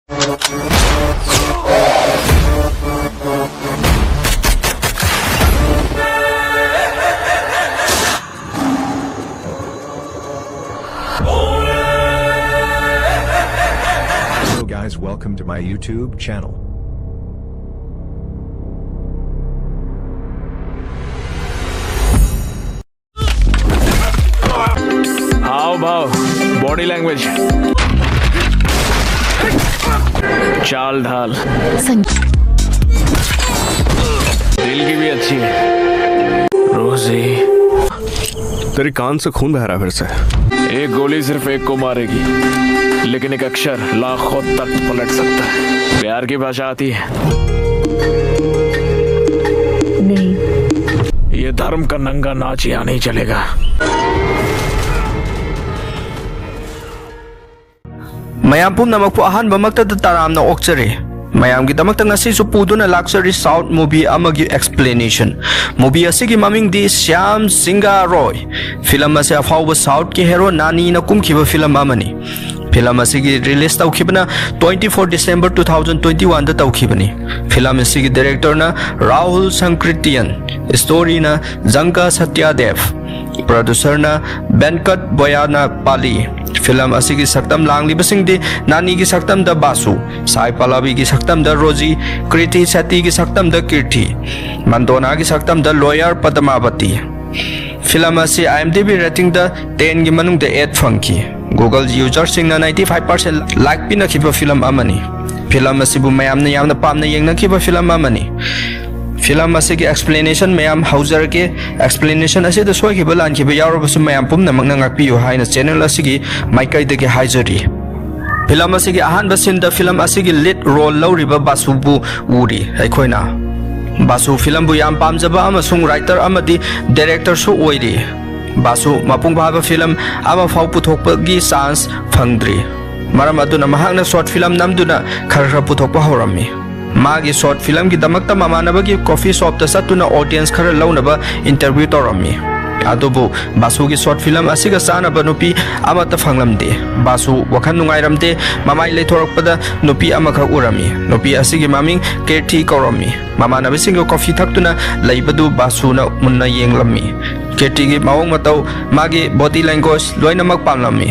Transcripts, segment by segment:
Hello guys, welcome to my YouTube channel. हाव भाव, body language, चाल ढाल, दिल की भी अच्छी है। रोजी, तेरी कान से खून बह रहा है फिर से। एक गोली सिर्फ एक को मारेगी, लेकिन एक अक्षर लाखों तक पलट सकता है। प्यार की भाषा आती है? नहीं। ये धर्म का नंगा नाच यहाँ नहीं चलेगा। मयाम पुनमक अहनबमक्तद तरामना ओक्चरे मयामगिदमक्त ngasisu puduna luxury south movie amagi explanation movie asigi maming di Shyam Singha Roy film ase afauba south ki hero nani na kumkhiba film amani film asigi release tawkhibna 24 December 2021 da tawkhibani film asigi director na Rahul Sankritian story na Zanka Satyadev producer na Venkat Boyana Pali film asigi saktam langli basingdi nani ki saktam da Basu Sai Pallavi ki saktam da Roji Kriti Seti ki saktam da Kirti Mandona ki saktam da lawyer Padmavati film asi IMDb rating da 10 gi manung da 8 phangki Google user sing na 95% like pina khiba film amani film asi bu mayam na yamna pamna yengna khiba film amani film asigi explanation mayam hauser ke explanation ase da soi khiba lan khiba yaro basu mayam pumna magna ngakpi yo haina channel asigi maikai de ke haijari film asigi ahan basin da film asigi lead role lawriba Basu bu uri aikhoina Basu film bu yam pamjaba amasung writer amadi director su oiri Basu mapung bhaba film ama phau puthokpa gi chance phangdri maram aduna mahakna short film namduna khara puthokpa horami Magi short film ki damakta mamanabagi coffee shop ta satuna audience khara launaba interview torami adubu Basu ki short film asiga sanaba nupi amata phanglamde Basu wakhan nungairamde mamai leithorakpada nupi amakha urami nupi asigi maming Kirti korami mamanabi singo coffee thaktuna laibadu Basu na munna yenglami Kirti gi mawong matau magi body language loinamak pamlami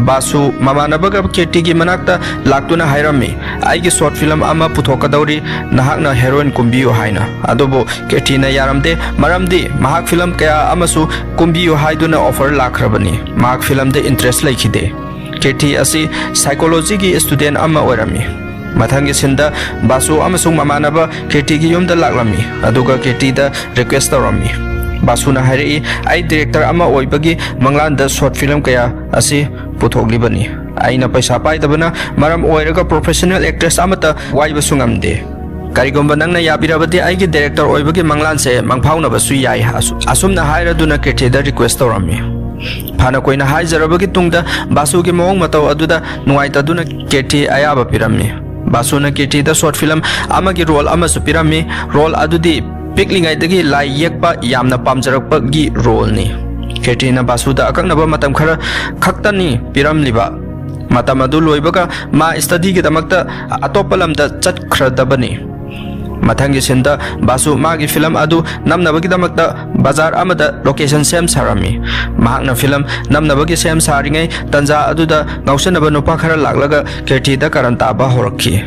Basu mamanabaga Kirti gi manakta laktuna hairami aigi short film ama puthokadauri nahakna heroine kumbiyo haina adubu Kirti na yaramde maramdi mahak film kaya amasu kumbiyo haiduna offer lakrabani mahak film de interest laikhide Kirti asi psychology gi student ama oirami mathangi sinda Basu amasung mamanaba Kirti gi yumda laklami aduga Kirti da request torami Basu na hari ai director ama oibagi manglan da short film kaya asi puthoglibani aina paisa pai dabana maram oiraga professional actress amata waiba sungamde karigomba nangna yabirabati aigi director oibagi manglan se mangphauna basu yai asumna hairaduna Kirti da request torami phana koina haijarabagi tungda Basu gi mawong mataw aduda nuaita duna Kirti ayaba pirami Basu na Kirti da short film amagi role ama su pirami role adudi piklingai dagi lai yekpa yamna pamjarakpa gi role ni Kirti na Basu da akaknaba matam khara khaktani piramliba matam adu loibaga ma study gi damakta atopalam da chatkhradabani mathangi sinda Basu magi film adu namnabagi damakta bazar amada location sem sarami mahakna film namnabagi sem saringai tanja aduda ngausanaba nupa khara laklaga Kirti da karanta ba horakhi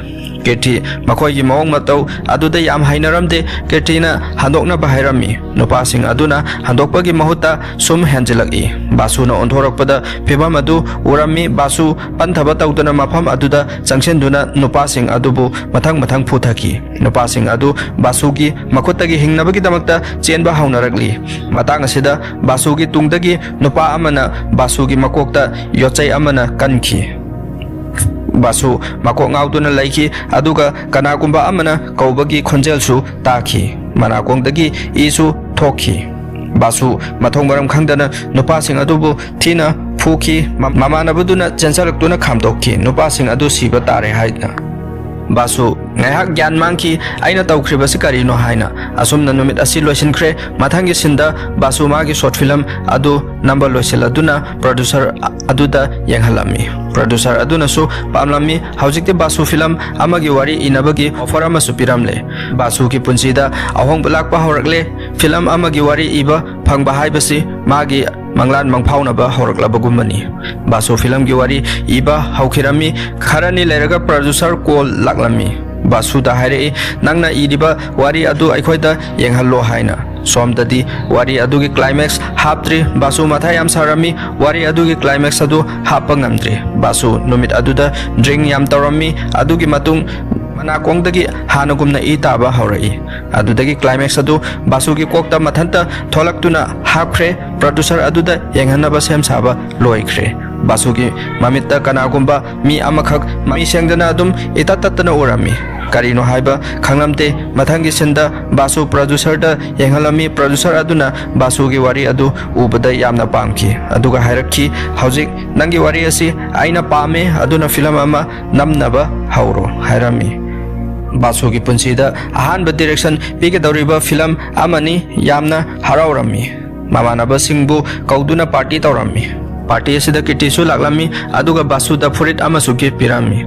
Kirti makoi gi mawong matau aduda yam hainaramde Kirti na handokna bahairami nupa sing aduna handokpa gi mahuta sum hanjilaki Basu na onthorakpada phibam adu urami Basu panthaba tawduna mafam aduda changsenduna nupa sing adubu mathang phuthaki nupa sing adu Basu gi makotagi hingnabagi damakta chenba haunaragli matang asida Basu gi tungdagi nupa amana Basu gi makokta yochai amana kankhi Basu makok ngauduna laiki aduga kanagumba amana kaubagi khonjelsu taki manakongdagi isu thokhi Basu mathong baram khangdana nupa sing adubu thina phuki mamanabuduna chensalakduna khamdokhi nupa sing adu siba tare haina Basu ngaihak gyan mangki aina tawkhribasi karino haina asumna numit asi loisinkhre mathangi sinda Basu magi short film adu number loiseladuna producer aduda yenghalami Producer adunasu pamlami haujikte basu film amagi wari inabagi offer amasu piramle basu ki punsida ahong balak pa horakle film amagi wari iba phangba haibasi magi manglan mangphauna ba horaklabagumani basu film gi wari iba haukhirami kharani leraga producer call laklami basu da haire nangna idiba wari adu aikhoida yenghallo haina somdadi wari adugi climax haptri basu mathai yam sarami wari adugi climax adu hapangamdri basu numit aduda drink yam tawrami adugi matung manakongdagi hanagumna itaba haurai adudagi climax adu basu gi kokta mathanta tholaktuna hapkhre producer aduda yenghanaba sem saba loikhre basu gi mamitta kanagumba mi amakhak mi sengdana adum itatatna urami karino haiba khanglamte mathangi senda basu producer da yenghalami producer aduna basu gi wari adu ubada yamna pamki aduga hairakhi haujik nangi wari asi aina pame aduna film ama namnaba hauro hairami basu gi punsida ahanba direction pige doriba film amani yamna haraurami mamanaba singbu kauduna party tawrami party asida kitisu laklami aduga basu da furit amasu gi pirami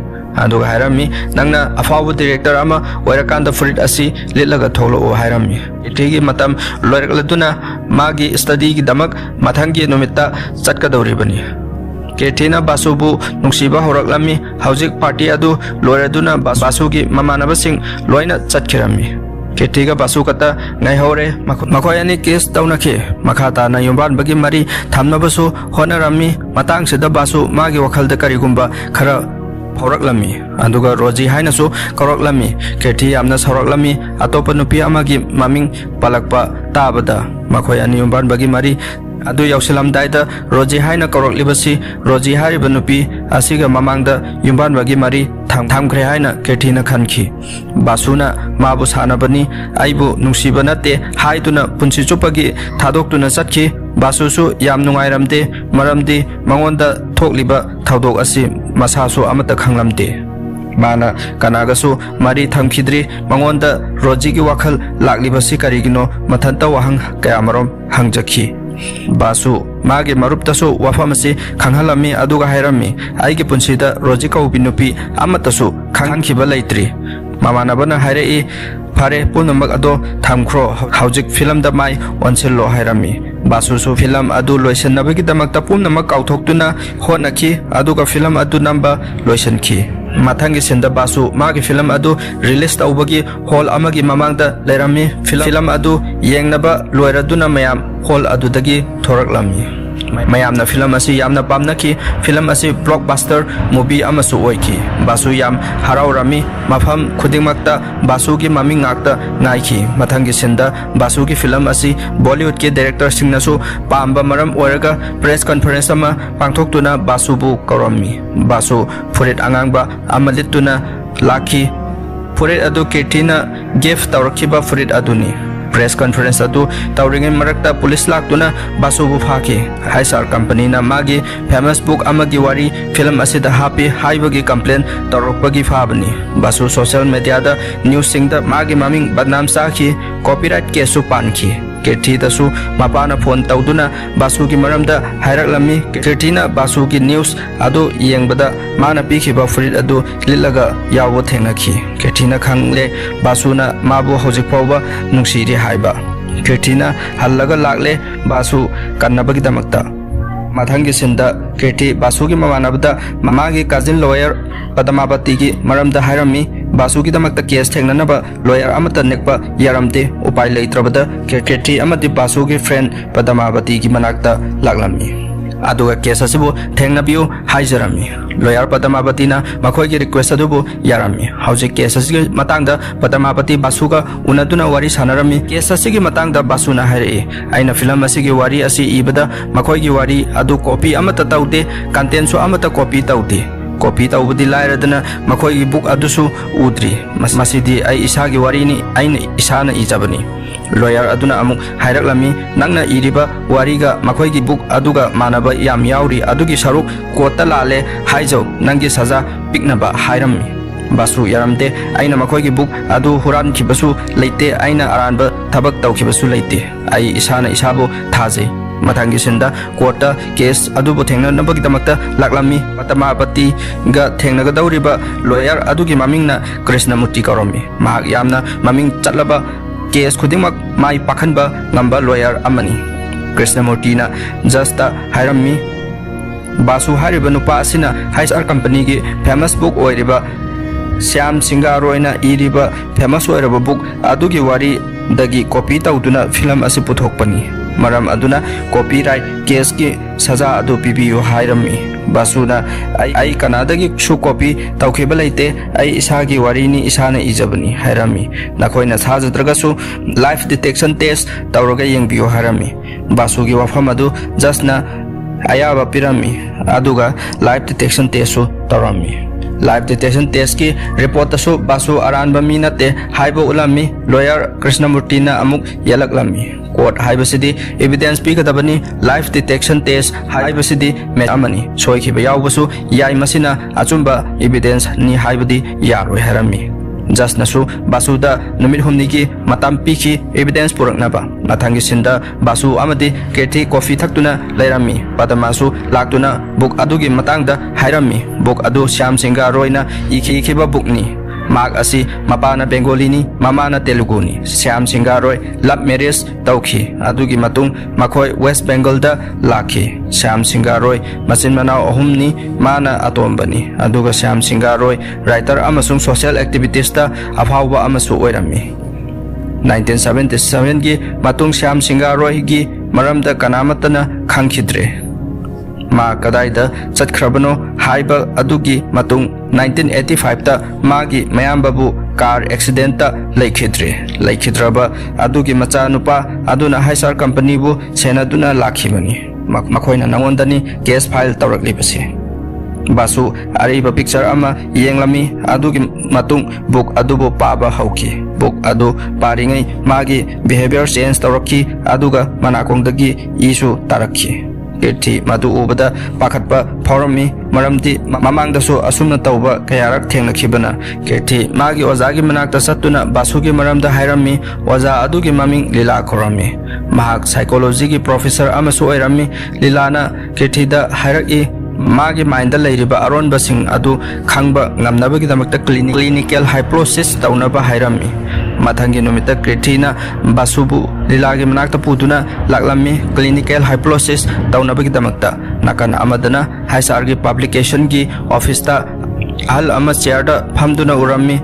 aduga hairami nangna afawu director ama oirakanda furit asi lilaga tholo hairami itigi matam loirakladuna magi study gi damak mathangi numitta chatkadoribani Ketina basubu nungsiba horaklami haujik party adu loiraduna basu gi mamanaba sing loina chatkirami Ketiga basu kata ngai hore makoyani case taunakhe makhata na yumban bagi mari thamna basu honarami matang sida basu magi wakhalda karigumba khara horaklami aduga roji hainasu koroklami kethi amna soroklami atopa nupi amagi maming palakpa tabada makoyani yumban bagi mari adu yausilam daida roji haina koroklibasi roji hariba nupi asiga mamangda yumban bagi mari thamkhre haina kethina khanki basuna mabu sanabani aibu nungsiba nate haiduna punsi chupagi thadoktuna satki basusu yam nungairamde maramdi mangonda thokliba thaudok asi masasu amata khanglamde mana kanagasu mari thamkhidri mangonda roji gi wakhal laklibasi karigino mathanta wahang kayamarom hangjakhi basu magi maruptasu wafamasi khanghalami aduga hairami aigi punsida roji kaubi nupi amatasu khangkhiba laitri mamanabana hairei phare punamak ado thamkhro haujik film da mai onsello hairami basu su film adu loisanabagi damakta punamak kauthokuna honaki aduga film adu namba loisankhi mathangi senda basu magi film adu release taubagi hall amagi mamangda lerami film adu yengnaba loiraduna mayam hall adudagi thoraklami mayamna film asi yamna pamnaki film asi blockbuster movie amasu oiki basu yam haraurami mafam khudingmakta basu gi maming ngakta ngaiki mathangi senda basu gi film asi bollywood ke director singnasu pamba maram oraga press conference ama pangthoktuna basu bu korami basu furit angangba amalituna laki furit adu ketina gift tawrakiba furit aduni press conference adu tawringen marakta police laktuna basu bu phaki haisar company na magi famous book amagi wari film asida happy haibagi complaint tawrokpagi phabani basu social media da news singda magi maming badnam sakhi copyright case su panki kethi dasu mapana phone tawduna basu gi maramda hairak ketina basu gi news adu yengbada mana pikhiba furit adu lilaga yawo thengakhi ketina khangle basuna mabu hojik pawba nungsiri haiba ketina hallaga lakle basu kannabagi damakta mathangi sinda keti basu gi mamanabda mamagi cousin lawyer padamabati gi maramda hairami basu gi damakta case thengnanaba lawyer amata nekpa yaramte upai leitrabada keti amati basu gi friend padamabati gi manakta laklami aduga case asibu thengnabiu haijarami lawyer padamabati na makhoi gi request adubu yarami hauji case asigi matangda padamabati basuga unaduna wari sanarami case asigi matangda basuna haire aina film asigi wari asi ibada makhoi gi wari adu copy amata taude content su amata copy taude copy taubudi lairadana makhoi gi book adusu udri masidi ai isa gi wari ni aina isana ijabani lawyer aduna amuk hairaklami nangna iriba wariga makhoi gi book aduga manaba yam yauri adugi saruk kota lale haijau nangi saza piknaba hairami basu yaramte aina makhoi gi book adu huran khibasu leite aina aranba thabak tawkhibasu leite ai isana isabu thaje Mathanggi sinda court case adubu thengnanabagidamata laklami Patamapati ga thengnagadawriba lawyer adugi mamingna Krishnamurti kaurami mahak yamna maming chatlaba case khudingmak mai pakhanba ngamba lawyer amani Krishnamurti na justa hairami Basu hariba nupa asina HR company gi famous book oiriba Syam Singha Roy na iriba famous oiraba book adugi wari dagi copy tauduna film asi puthokpani maram aduna copyright case ki saza adu pibiyo hairami Basuna ai kanadagi shu copy tawkheba leite ai isagi wari ni isana ijabani hairami nakoina sajadragasu life detection test tawraga yengbiyo hairami Basugi wafam adu justna ayaba pirami aduga live detection test su tarami live detection test ki report su basu aranba minate haibo ulami lawyer Krishnamurti na amuk yalaklami court haibasidi evidence pikadabani live detection test haibasidi me amani soikhiba yawbasu yai masina achumba evidence ni haibadi yaroi harami just nasu basuda numit humni ki matam piki evidence puraknaba mathangi sinda basu amadi keti coffee thaktuna leirami padamasu laktuna book adugi matangda hairami book adu Syam Singha Roy na ikhiba book ni mak asi mapana Bengali ni mamana Telugu ni Syam Singha Roy love marriage tawkhi adugi matung makhoi West Bengal da lakhi Syam Singha Roy masin manau ahum ni mana atombani aduga Syam Singha Roy writer amasung social activities ta afhawa amasu oirami 1977 gi matung Syam Singha Roy gi maramda kanamatana khangkhidre ma kadaida chatkrabano haiba adugi matung 1985 ta magi mayambabu car accident ta laikhidraba adugi macha nupa aduna haisar company bu senaduna lakhibani makhoina nangondani case file tawraklibasi basu ariba picture ama yenglami adugi matung book adubu paba hauki book adu paringai magi behavior change tawrakhi aduga manakongdagi isu tarakhi Keti madu ubada pakatpa forami maramdi mamangdasu asumna tauba kayarak thengnakhibana keti magi ozagi manakta satuna basugi maramda hairami oza adugi maming lila khorami mahak psychology gi professor amasu oirami lilana keti da hairaki magi mind leiriba aronba sing adu khangba ngamnabagi damakta clinical hypnosis taunaba hairami mathangi numita kretina basubu lilagi manakta puduna laklami clinical hypnosis taunabagi damakta nakana amadana haisargi publication gi office ta hal ama chair da phamduna urami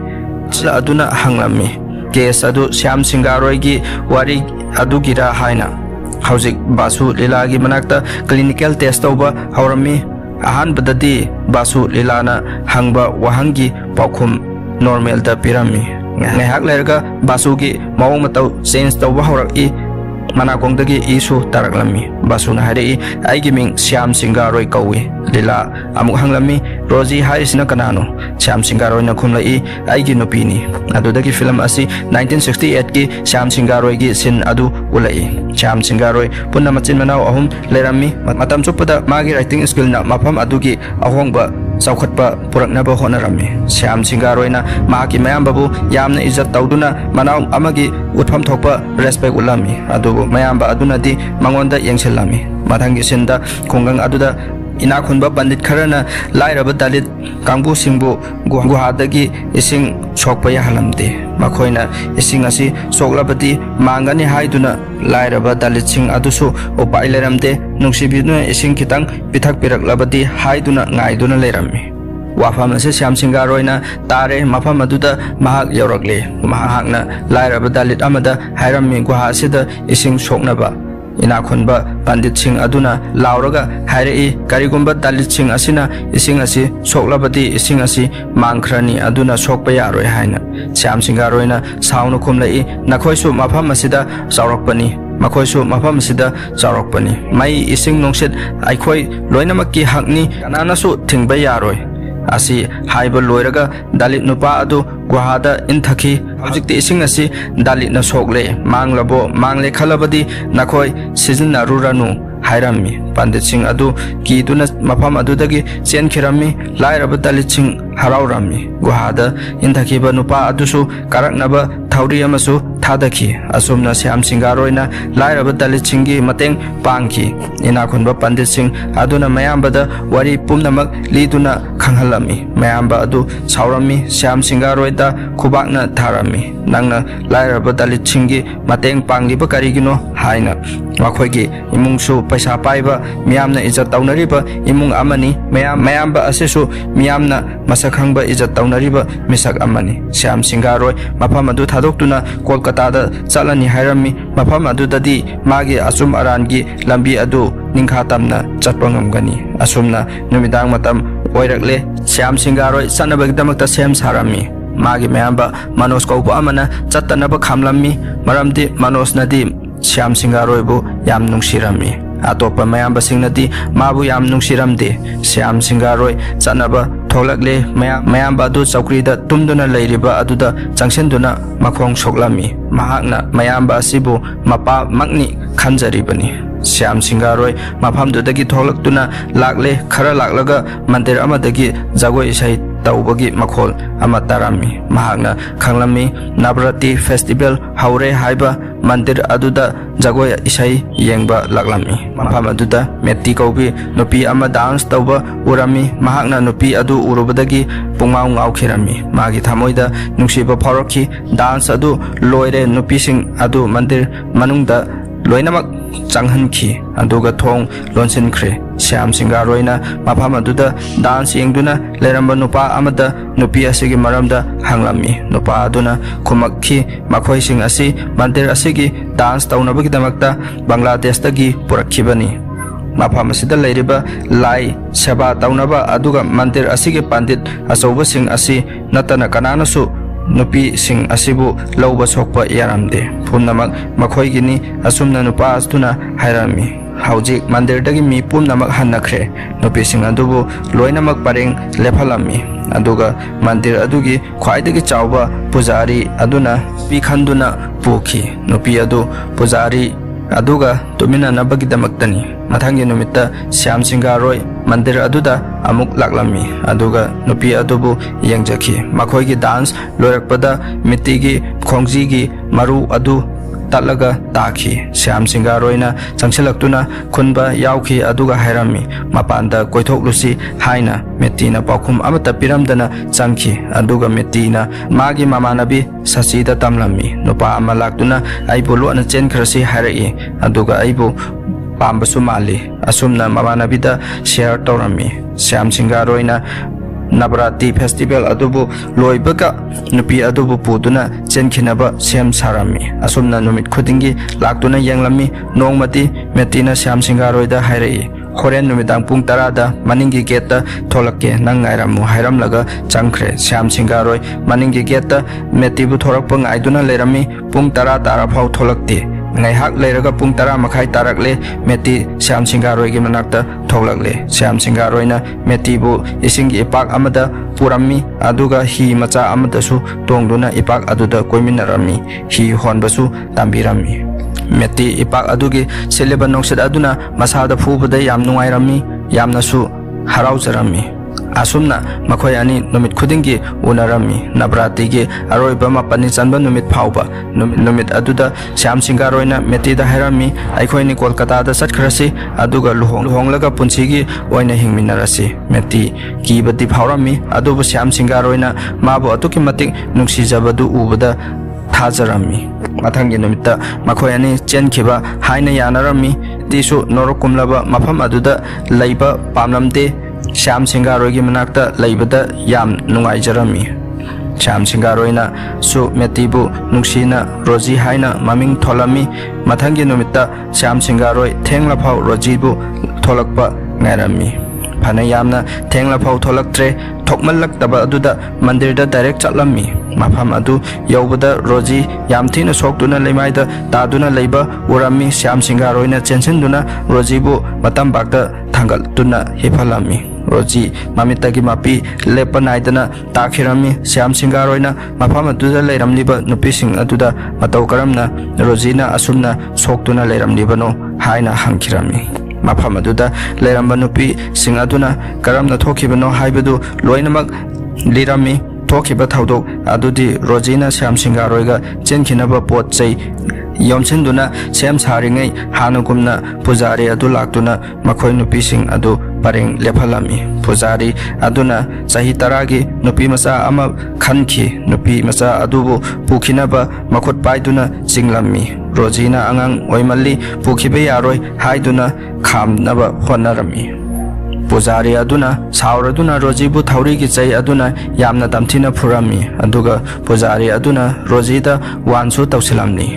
chila aduna hanglami case adu Syam Singha Roy gi wari adu gira haina hauzik basu lilagi manakta clinical test tauba haurami ahan badadi basu lilana hangba wahangi paukhum normal da pirami ngahak lerga basugi mawong matau change tawba horak manakongdagi isu taraklami basuna hari aigi ming Syam Singha Roy kawi lila amuk hanglami Rosie haisina kanano Syam Singha Roy na khumlai aigi nupini adudagi film asi 1968 ki Syam Singha Roy gi sin adu ulai Syam Singha Roy punna machin manau ahum lerami matam chupada magi writing skill na mafam adugi ahongba saukhatpa puraknaba honarami Syam Singha Roy na maki mayam babu yamna izzat tauduna manau amagi utpham thokpa respect ulami adu mayamba adunadi mangonda yengselami mathangi sinda khongang aduda inakhunba pandit kharana lairaba dalit kangbu singbu guhadagi ising sokpa yahalamde makhoina ising asi soklabati mangani haiduna lairaba dalit sing adusu upai leramde nungsibiduna ising kitang pithak piraklabati haiduna ngaiduna lerami wafam ase Syam Singha Roy na tare mafam aduda mahak yauragle mahakna lairaba dalit amada hairami guha asida ising soknaba inakhunba pandit sing aduna lauraga hairei karigumba dalit sing asina ising asi soklabati ising asi mangkhrani aduna sokpa yaroi haina Syam Singha Roy na saunu khumlai nakhoisu mafam asida saurakpani makhoisu mafam asida saurakpani mai ising nongset aikhoi loinamakki hakni kananasu thingba yaroi asi haiba loiraga dalit nupa adu guhada inthaki hojikti ising asi dalit na sokle manglabo mangle khalabadi nakhoi sizna ruranu hairami pandit sing adu kiduna mafam adudagi chen khirami lairaba dalit sing haraurami guhada inthaki ba nupa adusu karaknaba थौरी अमसु थादखी असुमना Shyam सिंगारोइना लाइरब दलित सिंगी मतेंग पांगखी इना खुनबा पंडित Singh अदुना मयामबदा worry पुमनमक लीदुना खंगहलमी मयामबा अदु सावरमी श्याम सिंगारोइदा खुबाकना थारमी नंगना लाइरब दलित सिंगी मतेंग पांगलिबा करिगिनो हाइना मखोइगी इमुंगसु पैसा पाइबा मियामना इज्जत तौनरिबा इमुंग अमनी मयामबा असेसु मियामना मसक खंगबा इज्जत तौनरिबा मिसक अमनी श्याम सिंगारोइ मफम अदु थादोक्तुना कोलकाता चलनी हाइरमी मफम अदुददी मागी असुम अरानगी लंबी अदु निंखा तमना चटपा ngамगनी असुमना नुमिदांग मतम ओइरकले श्याम सिंगारोइ सनबगदमक्ता सेम सारामी मागी मयामबा मनोज कौबा अमना चत्तनबा खामलमी मरमदि मनोज नदी श्याम सिंगारोइबु याम नुंगसिरमी अतोपा मयामबा सिंगनदी माबु याम नुंगसिरमदे श्याम सिंगारोइ चनबा थोलकले मयामबा अदु चौकरीदा तुमदुना लैरिबा अदुदा चंगसेंदुना मखोंग सोकलामी महाकना मयामबा असिबु मपा मक्नी खंजरिबनी श्याम सिंगारोइ मफमदुदगी थोलक्तुना लागले खरा लागलगा मंदिर अमदगी जगोइ इसै तौबगी मखोल अमा तारामी महाकना खंगलमी नवरात्रि फेस्टिवल हौरे हाइबा मंदिर अदुदा जगोइ इसै येंगबा लागलामी मफम अदुदा मेत्ती कौबी नुपी अमा डांस तौबा उरामी महाकना नुपी अदु उरुबदगी पुंगाउ ngaukhirami मागी थमोइदा नुंगसिबा फावरखी डांस अदु लोइरे नुपीसिंग अदु मंदिर मनुंगदा लोइनमक चंगहनखी अदुगा थोंग लोनसिनख्रे श्याम सिंगारोइना मफम अदुदा डांस येंगदुना लेरंबा नुपा अमदा नुपी असिगी मरमदा हंगलमी नुपा अदुना खुमक्खी मखोइसिंग असि मंदिर असिगी डांस तौनबगिदमक्ता बांग्लादेशदगी पुरखिबनी मफम असिदा लेरिबा लाई सेवा तौनबा अदुगा मंदिर असिगी पंडित अचौबसिंग असि नतना कनानसु नुपी सिंह असिबु लौबा सोकपा यारमदे पुमनमक मखोइगिनी असुमना नुपा अस्तुना हाइरामी हौजिक मंदिरदगी मी पुमनमक हन्नख्रे नुपी सिंह अदुबु लोइनमक परेंग लेफलमी अदुगा मंदिर अदुगी ख्वाइदगी चावबा पुजारी अदुना पिखंदुना पुखी नुपी अदु पुजारी अदुगा तुमिना नबगिदमक्तनी मथंगी नुमित्ता श्याम सिंगारोइ मंदिर अदुदा अमुक लाक्लमी अदुगा नुपी अदुबु येंगजखी मखोइगी डांस लोरकपदा मिट्टीगी खोंगजीगी मरु अदु तलगा ताखी श्याम सिंगारोइना चंगसिलक्तुना खुनबा याउखी अदुगा हाइरामी मपानदा कोइथोकलुसी हाइना मेत्तीना पाखुम अमता पिरमदना चंगखी अदुगा मेत्तीना मागी मामानबी ससीदा तमलमी नुपा अमा लाक्तुना आइबु लोना चेनख्रसी हाइरई अदुगा आइबु पाम्बसु माली असुमना मामानबीदा शेयर तौरमी श्याम सिंगारोइना नवरात्रि फेस्टिवल अदुबु लोइबगा नुपी अदुबु पुदुना चेनखिनबा सेम सारामी असुमना नुमित खुदिंगी लाक्तुना येंगलमी नोंगमती मेत्तीना श्याम सिंगारोइदा हाइरई होरेन नुमिदांग पुंग 10 मनिंगी गेट थोलक्के नंग गायरामु हाइरमलगा चंख्रे श्याम सिंगारोइ मनिंगी गेट मेत्तीबु थोरकपा गाइदुना लेरमी पुंग 10 ताराफाव थोलक्ते ngaihak leiraga pung 10 makhai tarakle meti Shyam Singaroi gi manakta thoglakle Shyam सिंगारोइना मेत्तीबु इसिंग इपाक amada पुरम्मी अदुगा ही मचा अमदसु तोंगदुना इपाक अदुदा कोइमिनरमी ही होनबसु तांबिरमी मेत्ती इपाक अदुगी सेलेबा नोक्सद अदुना मसादा फुबदा याम नुंगाइरमी यामनसु हराउजरमी असुमना मखोय अनि नुमित खुदिंगी उनरमी नवरात्रिगी अरोइबा मपनि चनबा नुमित फावबा नुमित अदुदा श्याम सिंगारोइना मेत्तीदा हाइरमी आइखोइनि कोलकातादा चटखरसि अदुगा लुहोंगलगा पुंसिगी ओइना हिंगमिनरसि मेत्ती कीबदि फावरमी अदुबु श्याम सिंगारोइना माबु अतुकि मतिक नुंगसिजबदु उबदा थाजरमी मथंगी नुमित्ता मखोय अनि चेनखिबा हाइना यानरमी तिसु नोरकुमलबा मफम अदुदा लैबा पामलमदे श्याम सिंगारोइगी मनाक्ता लैबदा याम नुंगाइजरमी श्याम सिंगारोइना सु मेत्तीबु नुंगसिना रोजी हाइना ममिंग थोलमी मथंगी नुमित्ता Shyam सिंगारोइ थेंगलाफाव रोजीबु थोलकपा ngairammi phana yamna thenglaphau tholaktre thokmallaktab aduda mandirda direct chatlammi mafam adu yobada roji yamthina soktuna leimaida taduna leiba urami syam singaroina chensinduna rojibu matam bakda thangal tuna hiphalami roji mamitagi mapi lepanaidana takhirami syam singaroina mafam aduda leiramliba nupising aduda matau karamna rojina asumna soktuna leiramlibano haina hangkirami mafam aduda leiramba nupi sing aduna karamna thokibano haibadu loinamak lirami ꯊꯣꯛꯈꯤꯕ ꯊꯧꯗꯣꯛ ꯑꯗꯨꯗꯤ ꯔꯣꯖꯤꯅ ꯁ꯭ꯌꯥꯝ ꯁꯤꯡꯒꯥꯔꯣꯏꯒ ꯆꯦꯟꯈꯤꯅꯕ ꯄꯣꯠ ꯆꯩ ꯌꯣꯝꯁꯤꯟꯗꯨꯅ ꯁꯦꯝ ꯁꯥꯔꯤꯉꯩ ꯍꯥꯟꯅꯒꯨꯝꯅ ꯄꯨꯖꯥꯔꯤ ꯑꯗꯨ ꯂꯥꯛꯇꯨꯅ ꯃꯈꯣꯏ ꯅꯨꯄꯤꯁꯤꯡ ꯑꯗꯨ ꯄꯔꯦꯡ ꯂꯦꯞꯍꯜꯂꯝꯃꯤ ꯄꯨꯖꯥꯔꯤ ꯑꯗꯨꯅ ꯆꯍꯤ 10ꯒꯤ ꯅꯨꯄꯤ ꯃꯆꯥ ꯑꯃ ꯈꯟꯈꯤ ꯅꯨꯄꯤ ꯃꯆꯥ ꯑꯗꯨꯕꯨ ꯄꯨꯈꯤꯅꯕ ꯃꯈꯨꯠ ꯄꯥꯏꯗꯨꯅ ꯆꯤꯡꯂꯝꯃꯤ ꯔꯣꯖꯤꯅ ꯑꯉꯥꯡ ꯑꯣꯏꯃꯜꯂꯤ ꯄꯨꯈꯤꯕ ꯌꯥꯔꯣꯏ ꯍꯥꯏꯗꯨꯅ ꯈꯥꯝꯅꯕ ꯍꯣꯠꯅꯔꯝꯃꯤ ꯄꯨꯖꯥꯔꯤ ꯑꯗꯨꯅ ꯁꯥꯎꯔꯗꯨꯅ ꯔꯣꯖꯤꯕꯨ ꯊꯧꯔꯤꯒꯤ ꯆꯩ ꯑꯗꯨꯅ ꯌꯥꯝꯅ ꯇꯝꯊꯤꯅ ꯐꯨꯔꯝꯃꯤ ꯑꯗꯨꯒ ꯄꯨꯖꯥꯔꯤ ꯑꯗꯨꯅ ꯔꯣꯖꯤꯗ ꯋꯥꯟꯁꯨ ꯇꯧꯁꯤꯜꯂꯝꯃꯤ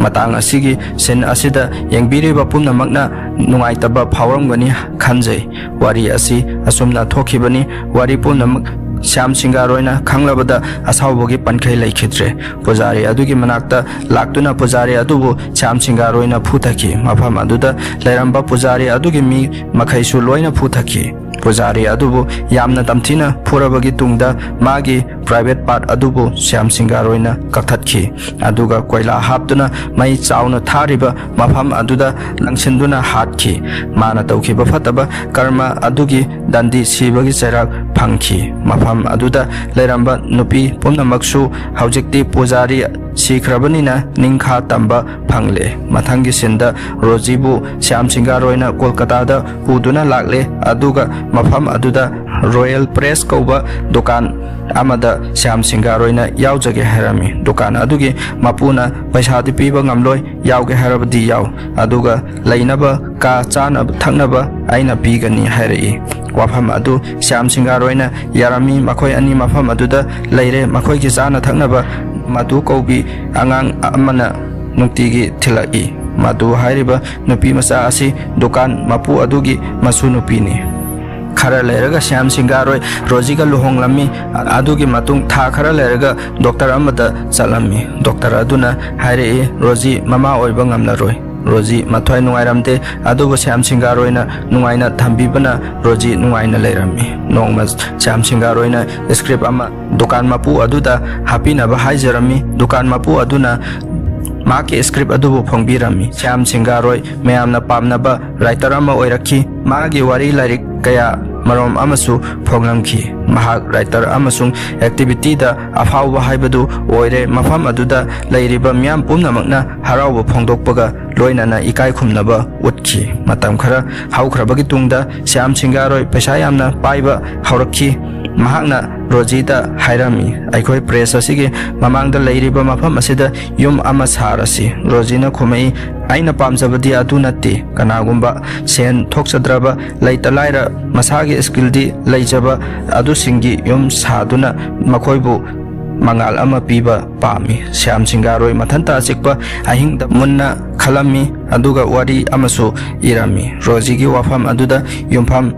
matang asigi sin asida yengbiriba pumnamakna nungaitaba phawramgani khanjai wari asi asumna thokibani wari pumnamak Syam Singaroina khanglabada asawbogi pankhai laikhitre pujari adugi manakta laktuna pujari adubu Syam Singaroina phuthaki mafam aduda lairamba pujari adugi mi makhaisu loina phuthaki pujari adubu yamna tamthina phurabagi tungda magi private part adubu Syam Singaroina kakhatkhi aduga koila haptuna mai chauna thariba mafam aduda langsinduna hatkhi mana tawkhiba fataba karma adugi dandi sibagi cherak phangkhi mafam aduda lairamba nupi pumnamaksu haujikti pujari sikrabani ningkha tamba phangle mathangi sinda rojibu Syam Singaroina Kolkata da uduna lakle aduga mafam aduda Royal Press kauba dukan amada Syam Singaroina yaujage harami dukan adugi mapuna paisa di piba ngamloi yauge harabdi yau aduga lainaba ka chana thaknaba aina pigani harai wafam adu Syam Singaroina yarami makhoi ani mafam aduda leire makhoi ki chana thaknaba madu kaubi angang amana nutigi thilai madu hairiba nupi masa asi dukan mapu adugi masu nupi ni khara leraga Syam Singaroi rojiga luhonglami adugi matung tha khara leraga doctor amada chalami doctor aduna haire roji mama oiba ngamlaroi roji mathoi nungairamte adugo Syam Singaroina nungaina thambibana roji nungaina leirami nongma Syam Singaroina script ama dukan mapu aduda hapina ba haijarami dukan mapu aduna maki script adubu phongbirami Syam Singaroi mayamna pamnaba writer ama oirakhi magi wari lirik kaya marom amasu phonglamkhi mahak writer amasung activity da afawba haibadu oire mafam aduda leiriba myam pumnamakna harawba phongdokpaga loinana ikai khumnaba utkhi matam khara haukrabagi tungda Syam Singaroi paisa yamna paiba haurakhi mahakna rojida hairami aikhoi press asigi mamangda leiriba mafam asida yum ama sarasi rojina khumai aina pamjabadi adu natti kanagumba sen thoksadraba leitalaira masagi skill di leijaba adu singi yum saduna makhoibu mangal ama piba pami Syam Singaroi mathanta sikpa ahingda munna khalami aduga wari amasu irami rojigi wafam aduda yumpham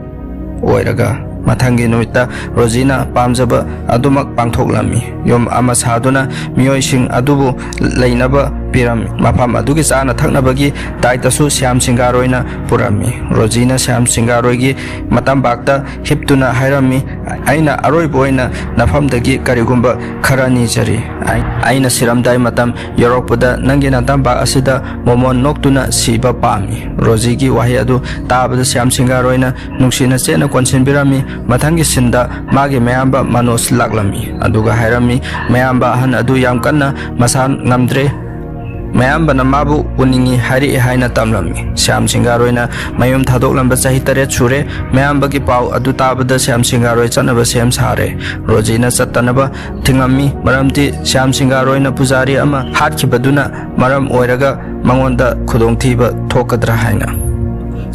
oiraga mathangi numita rojina pamjaba adumak pangthoklami yom ama saduna miyoi sing adubu leinaba piram mafam adugi chana thaknabagi daitasu Syam Singaroina purami rojina Syam Singaroigi matam bakta hiptuna hairami aina aroi boina nafamdagi karigumba kharani jari aina siramdai matam yorokpada nangi natam ba asida momon noktuna siba pami rojigi wahi adu tabada Syam Singaroina nungsina chena konsinbirami mathangi sinda magi mayamba manos laklami aduga hairami mayamba han adu yam kanna masan ngamdre mayamba na mabu uningi hari haina tamlami Syam Singaroina mayum thadoklamba chahi 8 sure mayamba ki pau adu tabada Syam Singaroi chanaba sem sare rojina chatanaba thingami maramti Syam Singaroina pujari ama hatkibaduna maram oiraga mangonda khudongthiba thokadra haina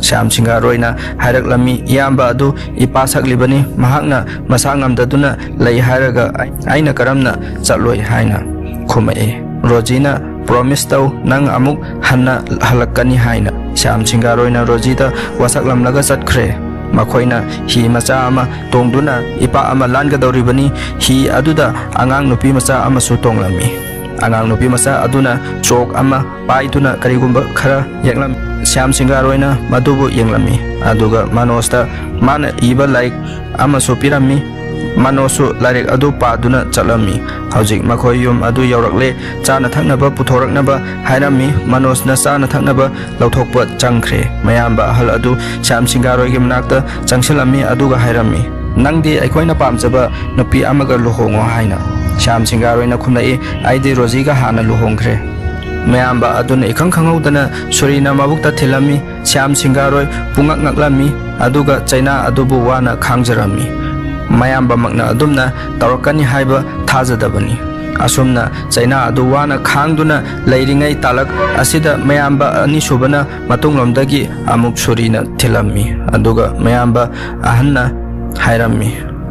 Syam Singaroina hairak-lami iyamba adu ipasaklibani mahakna masangamdaduna lei hairaga aina karamna chatloi haina khumai rojina promise tau nang amuk hanna halakani haina Syam Singaroina rojida wasaklamlaga chatkre makhoina hi macha ama tongduna ipa ama langadoribani hi aduda angang nupi macha ama su tonglami angang nupi macha aduna chok ama paiduna karigumba khara yaklam Syam Singaroina madubu yenglami aduga manosta mana iba like ama su pirami manosu larik adu paduna chalami haujik makhoi yum adu yaurakle chana thaknaba puthoraknaba hairami manosna chana thaknaba lauthokpa changkhre mayamba hal adu Syam Singaroi gi manakta changsilami aduga hairami nangdi aikoina pamjaba nupi amaga luhongo haina Syam Singaroina khumlai aidi Rozi ga hana luhongkhre mayamba aduna ikhang khangaudana surina mabukta thilami Syam Singaroi pungak ngaklami aduga chaina adubu wana khangjarami mayamba makna adumna tawrakani haiba thajadabani asumna chaina adu wana khangduna leiringai talak asida mayamba ani subana matunglomdagi amuk surina thilami aduga mayamba ahanna hairami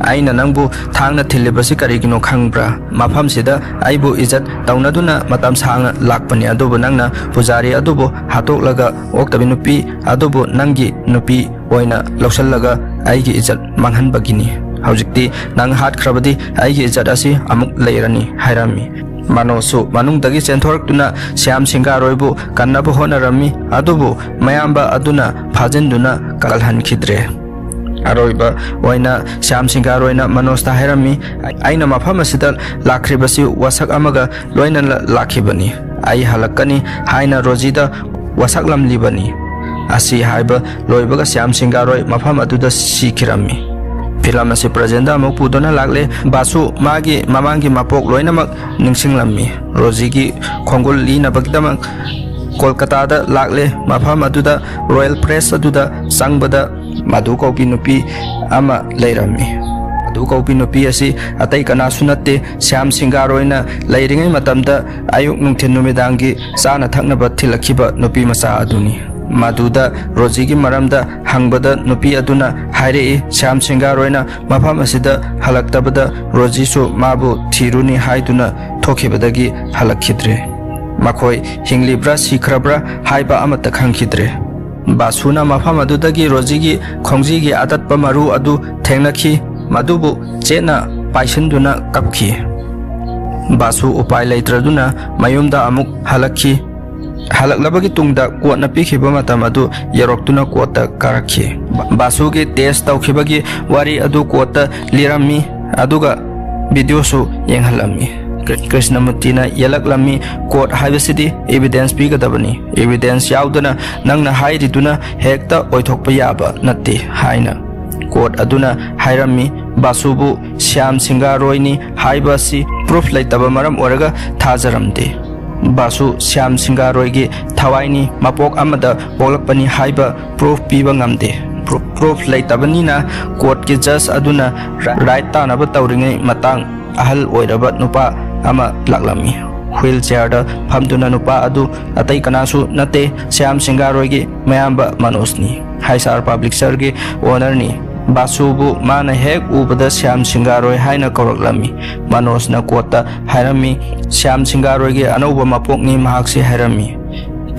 aina nangbu thangna thilibasi karigino khangbra mafam sida aibu izat taunaduna matam sanga lakpani adubu nangna pujari adubu hatoklaga oktabi nupi adubu nangi nupi oina lausallaga aigi izat manghan bagini haujikti nang hat khrabadi aigi izat asi amuk leirani hairami manosu manungdagi chenthorktuna Syam Singaroibu kannabu honarami adubu mayamba aduna phajenduna kalhan khidre aroiba oina Syam Singaroina Manosta hairami aina mafam asida lakribasi wasak amaga loina lakhibani ai halakani haina Rozida wasak lamlibani asi haiba loibaga Syam Singaroi mafam aduda sikhirami filam asi presenta amuk pudona lagle basu magi mamangi mapok loina mak ningsinglammi Rozigi khongol lina bagdamak Kolkata da lagle mafam aduda Royal Press aduda sangbada madu kaupi nupi ama leirami madu kaupi nupi asi atai kana sunate Syam Singaroina leiringai matamda ayuk nungthin numidangi sana thaknaba thilakhiba nupi masa aduni maduda Rozigi maramda hangbada nupi aduna haire Syam Singaroina mafam asida halaktabada Rozisu mabu thiruni haiduna thokhibadagi halakhidre makhoi hinglibra sikhrabra haiba amata khangkhidre basuna mafam adudagi Rozigi khongjigi adatpa maru adu thengnakhi madubu chena paisinduna kapkhi basu upai leitraduna mayumda amuk halakhi halaklabagi tungda kotna pikhiba matam adu yaroktuna kota karakhi basugi test tawkhibagi wari adu kota lirami aduga video su yenghalami Krishnamurtina yalaklami court haibasidi evidence pigadabani evidence yaudana nangna hairiduna hekta oithokpa yaba natti haina court aduna hairami basubu Syam Singaroini haibasi proof laitaba maram oraga thajaramde basu Syam Singaroigi thawaini mapok amada bolakpani haiba proof piba ngamde proof laitabani na court ki judge aduna right tanaba tawringai matang ahal oiraba nupa ama laklami wheelchair da phamduna nupa adu atai kanasu nate Syam Singaroigi mayamba Manosni Haisar Public Sergi owner ni basubu mana hek ubada Syam Singaroi haina koroklami Manosna kota hairami Syam Singaroigi anauba mapokni mahaksi hairami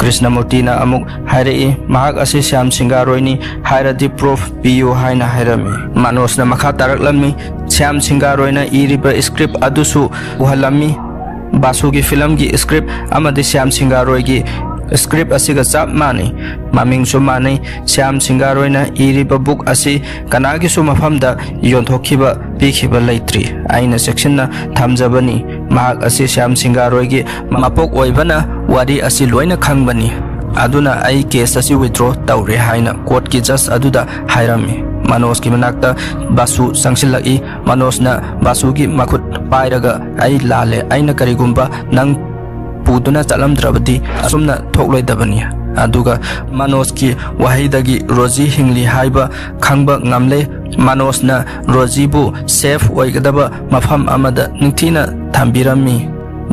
Krishnamurtina amuk hairei mahak asi Syam Singaroini hairadi proof piyu haina hairami Manosna makha taraklami Syam Singaroina iriba script adusu uhalami basugi film gi script amadi Syam Singaroigi script asiga chap mani maming su mani Syam Singaroina iriba book asi kanagi su mafamda yonthokiba pikhiba leitri aina section na thamjabani mahak asi Syam Singaroigi mapok oibana wari asi loina khangbani aduna ai case asi withdraw tawre haina court ki judge aduda hairami Manos ki manakta basu sangsilai Manosna basugi makut pairaga ai lale aina karigumba nang puduna chalamdrabadi asumna thokloidabani aduga Manos ki wahaidagi Rozi hingli haiba khangba ngamle Manosna Rozibu safe oigadaba mafam amada ningthina thambirami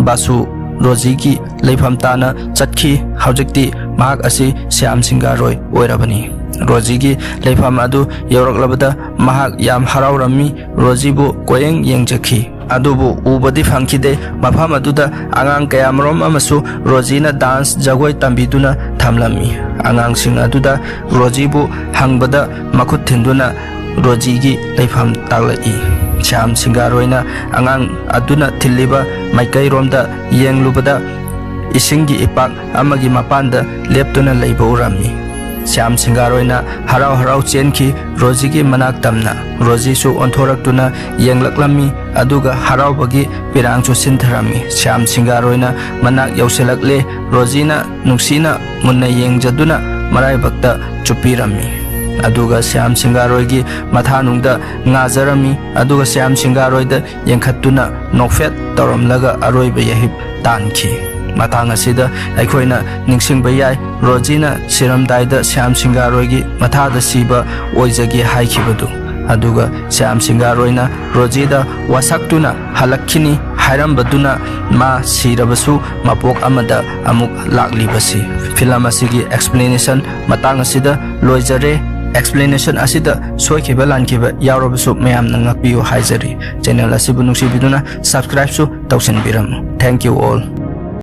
basu Rozi ki leifam tana chatkhi haujikti mahak asi Syam Singaroi oirabani Rozigi leifam adu yawraklabada mahak yam haraurami Rozibu koyeng yengjakhi adubu ubadi phangkhide mafam aduda angang kayamrom amasu Rozina dance jagoi tambiduna thamlami angang sing aduda Rozibu hangbada makhut thinduna Rozigi leifam taglai Syam Singaroina angang aduna thiliba maikai romda yenglubada isingi ipak amagi mapanda leptuna leiba urami Syam Singaroina harau harau chenkhi Rozigi manak tamna Rozi su onthoraktuna yenglaklami aduga harau bagi pirang chu sintharami Syam Singaroina manak yauselakle Rozina nungsina munna yengjaduna marai bakta chupirami aduga Syam Singaroi gi mathanungda ngazarami aduga Syam Singaroi da yengkhattuna nokfet toramlaga aroiba yahip tankhi matang asida aikhoina ningsingba yai Rojina siramdaida Syam Singaroi gi mathada siba oijagi haikhibadu aduga Syam Singaroi na Rojida wasaktuna halakkini hairambaduna ma sirabasu mapok amada amuk laklibasi film asigi explanation matang asida loijare explanation asida soikiba lankiba yaurabasu mayam nangakpiu haijari channel asibu nuksibiduna subscribe su tausinbiramu thank you all